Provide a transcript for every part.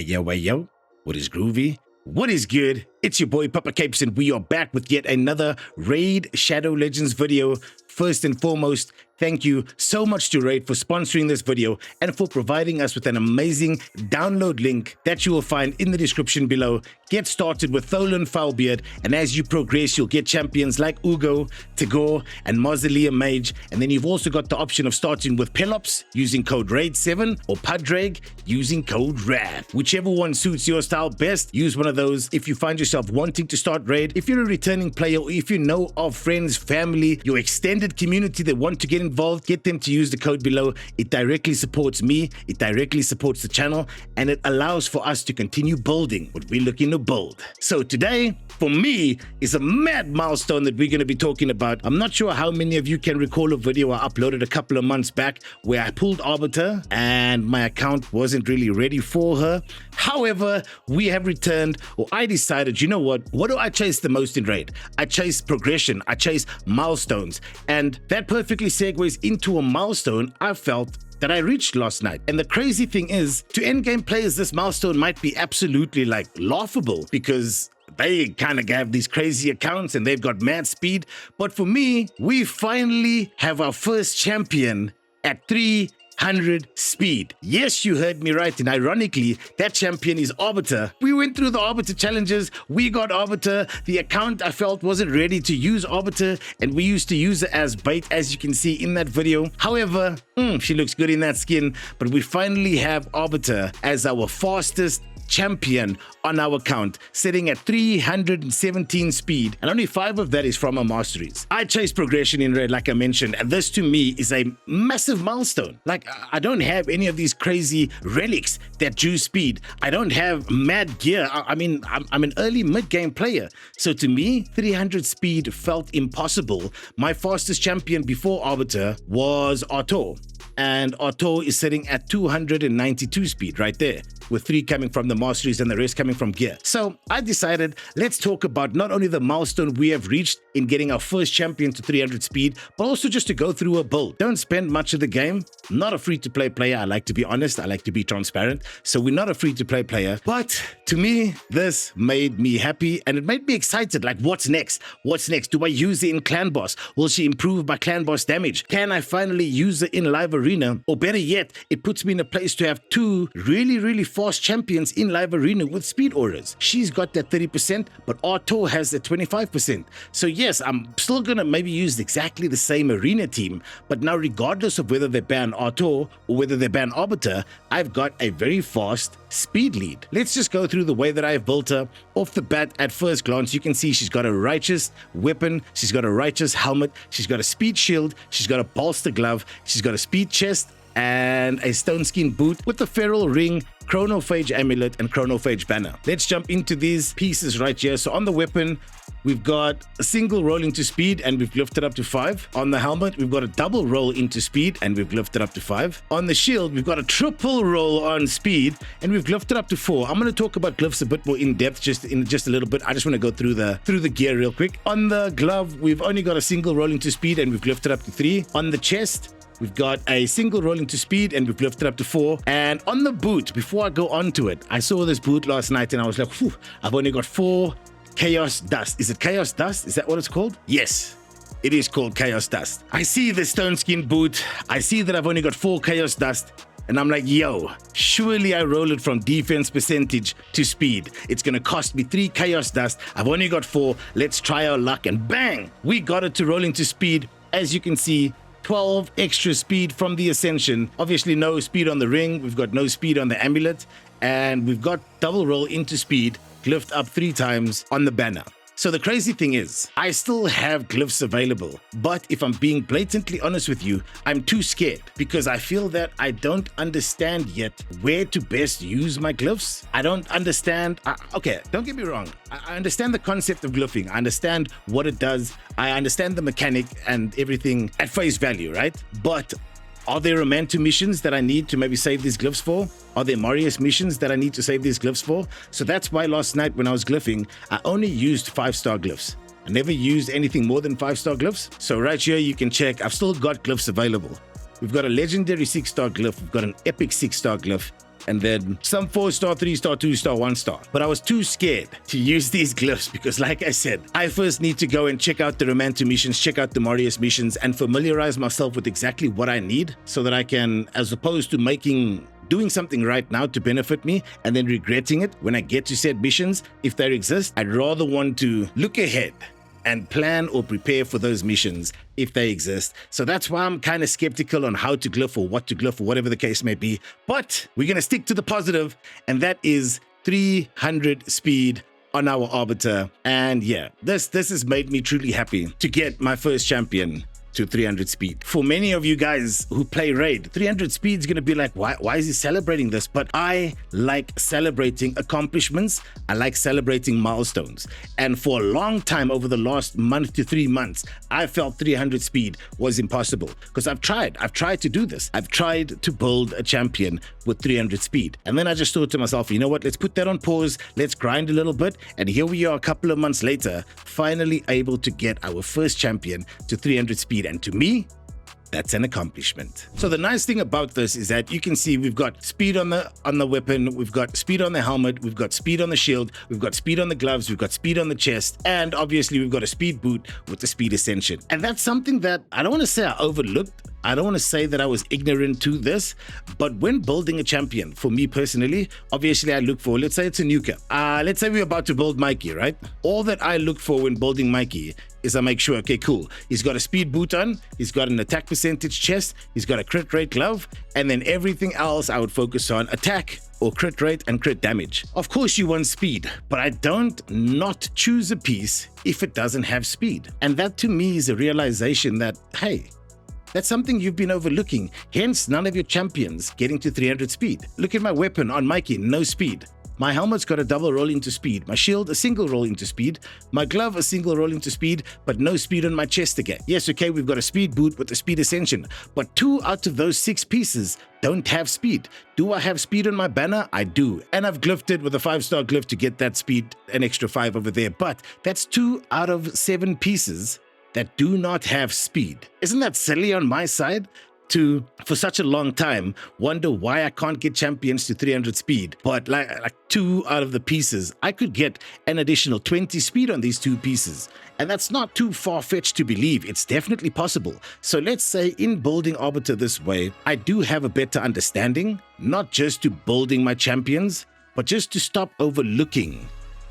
Yo, what is groovy? What is good? It's your boy Papa Capes, and we are back with yet another Raid Shadow Legends video. First and foremost, thank you so much to Raid for sponsoring this video and for providing us with an amazing download link that you will find in the description below. Get started with Tholan Foulbeard, and as you progress, you'll get champions like Ugo, Tagore, and Mausoleum Mage. And then you've also got the option of starting with Pelops using code RAID7 or Padraig using code RAD. Whichever one suits your style best, use one of those. If you find yourself wanting to start Raid, if you're a returning player, or if you know of friends, family, your extended community that want to get involved, get them to use the code below. It directly supports me, it directly supports the channel, and it allows for us to continue building what we're looking to build. So today, for me, is a mad milestone that we're going to be talking about. I'm not sure how many of you can recall a video I uploaded a couple of months back where I pulled Arbiter and my account wasn't really ready for her. However, we have returned, or I decided, you know what do I chase the most in Raid? I chase progression, I chase milestones, and that perfectly segues into a milestone I felt that I reached last night. And the crazy thing is, to endgame players, this milestone might be absolutely like laughable because they kind of have these crazy accounts and they've got mad speed. But for me, we finally have our first champion at 300 speed. Yes, you heard me right, and ironically, that champion is Arbiter. We went through the Arbiter challenges, we got Arbiter, the account I felt wasn't ready to use Arbiter, and we used to use it as bait, as you can see in that video. However, she looks good in that skin, but we finally have Arbiter as our fastest champion on our account, sitting at 317 speed, and only 5 of that is from our masteries. I chase progression in Raid, like I mentioned, and this to me is a massive milestone. Like, I don't have any of these crazy relics that juice speed. I don't have mad gear. I mean, I'm an early mid-game player, so to me, 300 speed felt impossible. My fastest champion before Arbiter was Artor, and Artor is sitting at 292 speed right there, with 3 coming from the masteries and the rest coming from gear. So I decided, let's talk about not only the milestone we have reached in getting our first champion to 300 speed, but also just to go through a build. Don't spend much of the game. Not a free-to-play player. I like to be honest. I like to be transparent. So we're not a free-to-play player. But to me, this made me happy and it made me excited. Like, what's next? What's next? Do I use it in clan boss? Will she improve my clan boss damage? Can I finally use it in live arena? Or better yet, it puts me in a place to have 2 really fast champions in live arena with speed auras. She's got that 30%, but Artor has that 25%. So yes, I'm still gonna maybe use exactly the same arena team, but now regardless of whether they ban Artor or whether they ban Arbiter, I've got a very fast speed lead. Let's just go through the way that I've built her. Off the bat, at first glance, you can see she's got a righteous weapon, she's got a righteous helmet, she's got a speed shield, she's got a bolster glove, she's got a speed chest, and a stone skin boot with the feral ring, chronophage amulet, and chronophage banner. Let's jump into these pieces right here. So on the weapon, we've got a single roll into speed and we've lifted up to 5. On the helmet, we've got a double roll into speed and we've lifted up to 5. On the shield, we've got a triple roll on speed and we've lifted up to 4. I'm going to talk about glyphs a bit more in depth just a little bit. I just want to go through the gear real quick. On the glove, we've only got a single roll into speed and we've lifted up to 3. On the chest, we've got a single roll into speed and we've lifted up to 4. And on the boot, before I go on to it, I saw this boot last night and I was like, whew, I've only got 4 chaos dust. Is it chaos dust? Is that what it's called? Yes, it is called chaos dust. I see the stone skin boot. I see that I've only got 4 chaos dust. And I'm like, yo, surely I roll it from defense percentage to speed. It's going to cost me 3 chaos dust. I've only got 4. Let's try our luck. And bang, we got it to roll into speed. As you can see, 12 extra speed from the Ascension. Obviously no speed on the ring, we've got no speed on the amulet, and we've got double roll into speed, glyphed up 3 times on the banner. So the crazy thing is, I still have glyphs available, but if I'm being blatantly honest with you, I'm too scared because I feel that I don't understand yet where to best use my glyphs. I don't understand. Okay, don't get me wrong. I understand the concept of glyphing. I understand what it does. I understand the mechanic and everything at face value, right? But are there Romantu missions that I need to maybe save these glyphs for? Are there Marius missions that I need to save these glyphs for? So that's why last night when I was glyphing, I only used 5-star glyphs. I never used anything more than 5-star glyphs. So right here you can check, I've still got glyphs available. We've got a legendary 6-star glyph, we've got an epic 6-star glyph, and then some 4-star, 3-star, 2-star, 1-star. But I was too scared to use these glyphs because, like I said, I first need to go and check out the Romanto missions, check out the Marius missions, and familiarize myself with exactly what I need so that I can, as opposed to doing something right now to benefit me and then regretting it when I get to said missions, if they exist, I'd rather want to look ahead and plan or prepare for those missions if they exist. So that's why I'm kind of skeptical on how to glyph or what to glyph or whatever the case may be. But we're going to stick to the positive, and that is 300 speed on our Arbiter. And yeah, this has made me truly happy to get my first champion to 300 speed. For many of you guys who play Raid, 300 speed is going to be like, why is he celebrating this? But I like celebrating accomplishments. I like celebrating milestones. And for a long time, over the last month to 3 months, I felt 300 speed was impossible because I've tried to do this. I've tried to build a champion with 300 speed. And then I just thought to myself, you know what? Let's put that on pause. Let's grind a little bit. And here we are a couple of months later, finally able to get our first champion to 300 speed. And to me, that's an accomplishment. So the nice thing about this is that you can see we've got speed on the weapon, we've got speed on the helmet, we've got speed on the shield, we've got speed on the gloves, we've got speed on the chest, and obviously we've got a speed boot with the speed ascension. And that's something that I don't want to say I overlooked. I don't want to say that I was ignorant to this, but when building a champion, for me personally, obviously I look for, let's say it's a nuker. Let's say we're about to build Mikey, right? All that I look for when building Mikey is I make sure, okay, cool. He's got a speed boot on, he's got an attack percentage chest, he's got a crit rate glove, and then everything else I would focus on attack or crit rate and crit damage. Of course you want speed, but I don't not choose a piece if it doesn't have speed. And that to me is a realization that, hey, that's something you've been overlooking. Hence, none of your champions getting to 300 speed. Look at my weapon on Mikey, no speed. My helmet's got a double roll into speed. My shield, a single roll into speed. My glove, a single roll into speed, but no speed on my chest again. Yes, okay, we've got a speed boot with the speed ascension, but 2 out of those 6 pieces don't have speed. Do I have speed on my banner? I do. And I've glyphed it with a 5-star glyph to get that speed, an extra 5 over there. But that's 2 out of 7 pieces that do not have speed. Isn't that silly on my side to, for such a long time, wonder why I can't get champions to 300 speed? But like 2 out of the pieces, I could get an additional 20 speed on these 2 pieces. And that's not too far-fetched to believe. It's definitely possible. So let's say in building Arbiter this way, I do have a better understanding, not just to building my champions, but just to stop overlooking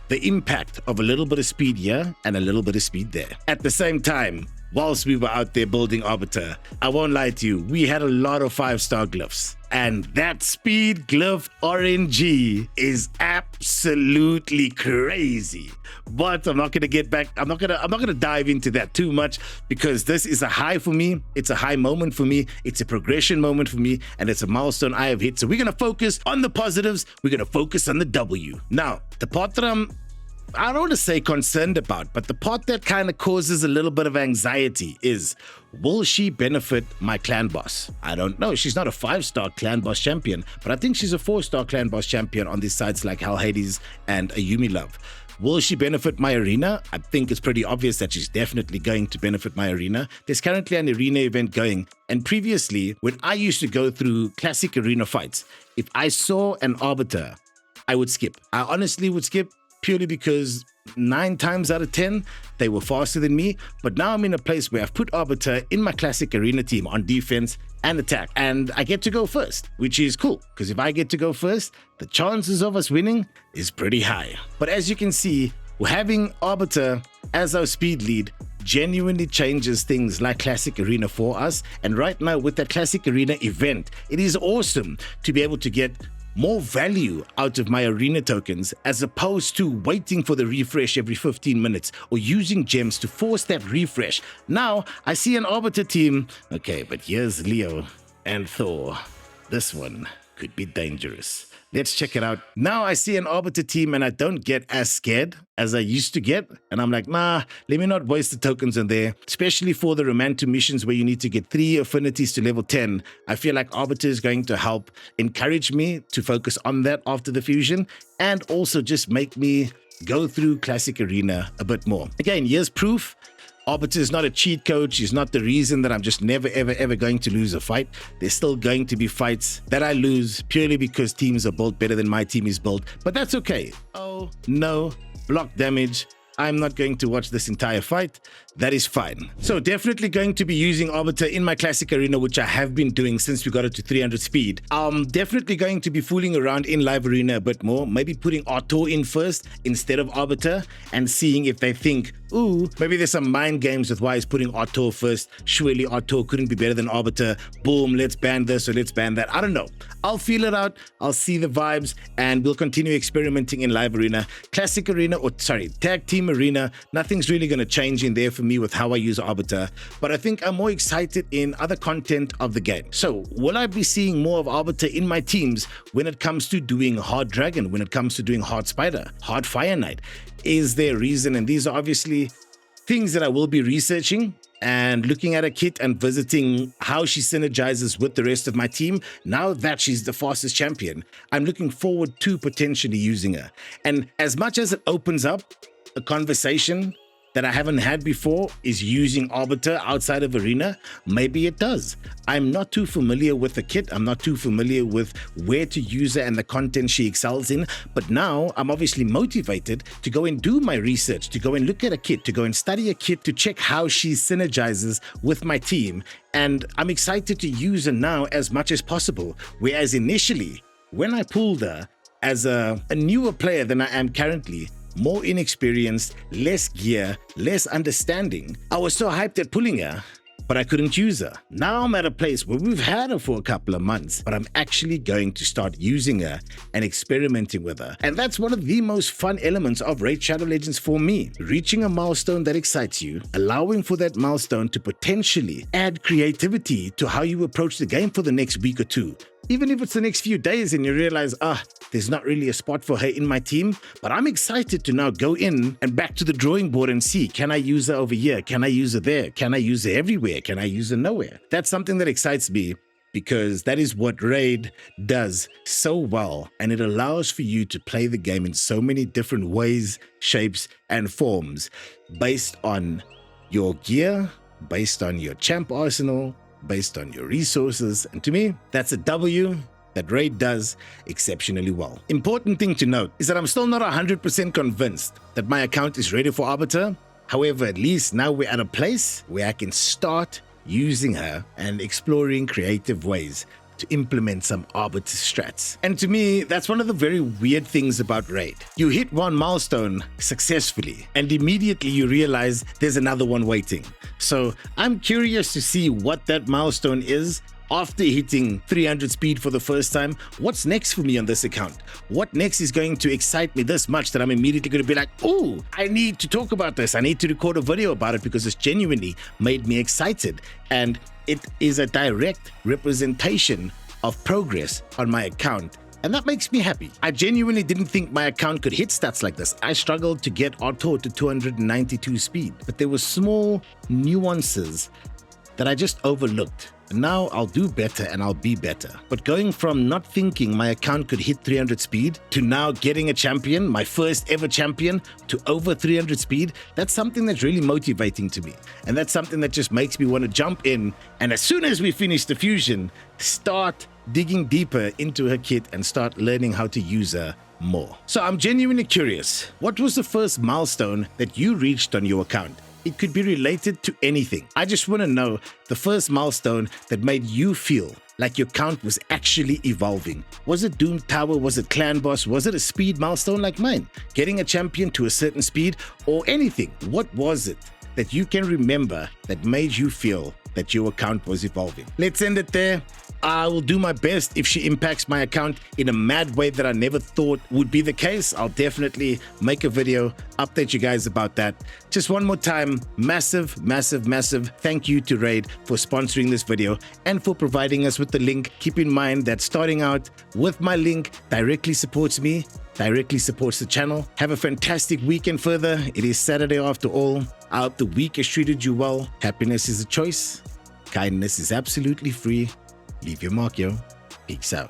the impact of a little bit of speed here and a little bit of speed there. At the same time, whilst we were out there building Arbiter, I won't lie to you, we had a lot of 5-star glyphs. And that speed glyph RNG is absolutely crazy. But I'm not gonna dive into that too much because this is a high for me. It's a high moment for me. It's a progression moment for me, and it's a milestone I have hit. So we're gonna focus on the positives. We're gonna focus on the W. Now, the part that I don't want to say concerned about, but the part that kind of causes a little bit of anxiety is, will she benefit my clan boss? I don't know. She's not a 5-star clan boss champion, but I think she's a 4-star clan boss champion on these sites like Hell Hades and Ayumi Love. Will she benefit my arena? I think it's pretty obvious that she's definitely going to benefit my arena. There's currently an arena event going, and previously, when I used to go through classic arena fights, if I saw an Arbiter, I would skip. I honestly would skip, purely because 9 times out of 10, they were faster than me. But now I'm in a place where I've put Arbiter in my classic arena team on defense and attack, and I get to go first, which is cool, because if I get to go first, the chances of us winning is pretty high. But as you can see, having Arbiter as our speed lead genuinely changes things like Classic Arena for us. And right now with that Classic Arena event, it is awesome to be able to get more value out of my arena tokens as opposed to waiting for the refresh every 15 minutes or using gems to force that refresh. Now I see an Arbiter team. Okay, but here's Leo and Thor. This one could be dangerous. Let's check it out. Now I see an Arbiter team and I don't get as scared as I used to get. And I'm like, nah, let me not waste the tokens in there, especially for the Romanto missions where you need to get 3 affinities to level 10. I feel like Arbiter is going to help encourage me to focus on that after the fusion and also just make me go through Classic Arena a bit more. Again, here's proof. Arbiter is not a cheat code. She's not the reason that I'm just never, ever, ever going to lose a fight. There's still going to be fights that I lose purely because teams are built better than my team is built. But that's okay. Oh, no. Block damage. I'm not going to watch this entire fight. That is fine. So definitely going to be using Arbiter in my classic arena, which I have been doing since we got it to 300 speed. I'm definitely going to be fooling around in live arena a bit more, maybe putting Arto in first instead of Arbiter and seeing if they think, ooh, maybe there's some mind games with why he's putting Arto first. Surely Arto couldn't be better than Arbiter. Boom, let's ban this or let's ban that. I don't know. I'll feel it out. I'll see the vibes and we'll continue experimenting in live arena. Classic arena, or sorry, tag team arena, nothing's really going to change in there for me with how I use Arbiter, but I think I'm more excited in other content of the game. So will I be seeing more of Arbiter in my teams when it comes to doing Hard Dragon, when it comes to doing Hard Spider, Hard Fire Knight? Is there a reason? And these are obviously things that I will be researching and looking at a kit and visiting how she synergizes with the rest of my team. Now that she's the fastest champion, I'm looking forward to potentially using her. And as much as it opens up a conversation that I haven't had before is using Arbiter outside of arena, maybe it does. I'm not too familiar with the kit. I'm not too familiar with where to use her and the content she excels in. But now I'm obviously motivated to go and do my research, to go and look at a kit, to go and study a kit, to check how she synergizes with my team. And I'm excited to use her now as much as possible. Whereas initially, when I pulled her as a newer player than I am currently, more inexperienced, less gear, less understanding, I was so hyped at pulling her, but I couldn't use her. Now I'm at a place where we've had her for a couple of months, but I'm actually going to start using her and experimenting with her. And that's one of the most fun elements of Raid Shadow Legends for me. Reaching a milestone that excites you, allowing for that milestone to potentially add creativity to how you approach the game for the next week or two. Even if it's the next few days and you realize, there's not really a spot for her in my team, but I'm excited to now go in and back to the drawing board and see, can I use her over here? Can I use her there? Can I use her everywhere? Can I use her nowhere? That's something that excites me because that is what Raid does so well, and it allows for you to play the game in so many different ways, shapes, and forms based on your gear, based on your champ arsenal, based on your resources. And to me, that's a W that Raid does exceptionally well. Important thing to note is that I'm still not 100% convinced that my account is ready for Arbiter. However, at least now we're at a place where I can start using her and exploring creative ways to implement some Arbiter strats. And to me, that's one of the very weird things about Raid. You hit one milestone successfully, and immediately you realize there's another one waiting. So I'm curious to see what that milestone is after hitting 300 speed for the first time. What's next for me on this account? What next is going to excite me this much that I'm immediately going to be like, oh, I need to talk about this. I need to record a video about it because it's genuinely made me excited. And it is a direct representation of progress on my account. And that makes me happy. I genuinely didn't think my account could hit stats like this. I struggled to get Arto to 292 speed, but there were small nuances that I just overlooked. Now I'll do better and I'll be better. But going from not thinking my account could hit 300 speed to now getting a champion, my first ever champion, to over 300 speed, that's something that's really motivating to me. And that's something that just makes me want to jump in. And as soon as we finish the fusion, start digging deeper into her kit and start learning how to use her more. So I'm genuinely curious. What was the first milestone that you reached on your account? It could be related to anything. I just want to know the first milestone that made you feel like your count was actually evolving. Was it Doom Tower? Was it Clan Boss? Was it a speed milestone like mine? Getting a champion to a certain speed or anything? What was it that you can remember that made you feel that your account was evolving? Let's end it there. I will do my best if she impacts my account in a mad way that I never thought would be the case. I'll definitely make a video, update you guys about that. Just one more time, massive thank you to Raid for sponsoring this video and for providing us with the link. Keep in mind that starting out with my link directly supports me, directly supports the channel. Have a fantastic weekend further. It is Saturday after all. I hope the week has treated you well. Happiness is a choice. Kindness is absolutely free. Leave your mark, yo. Peace out.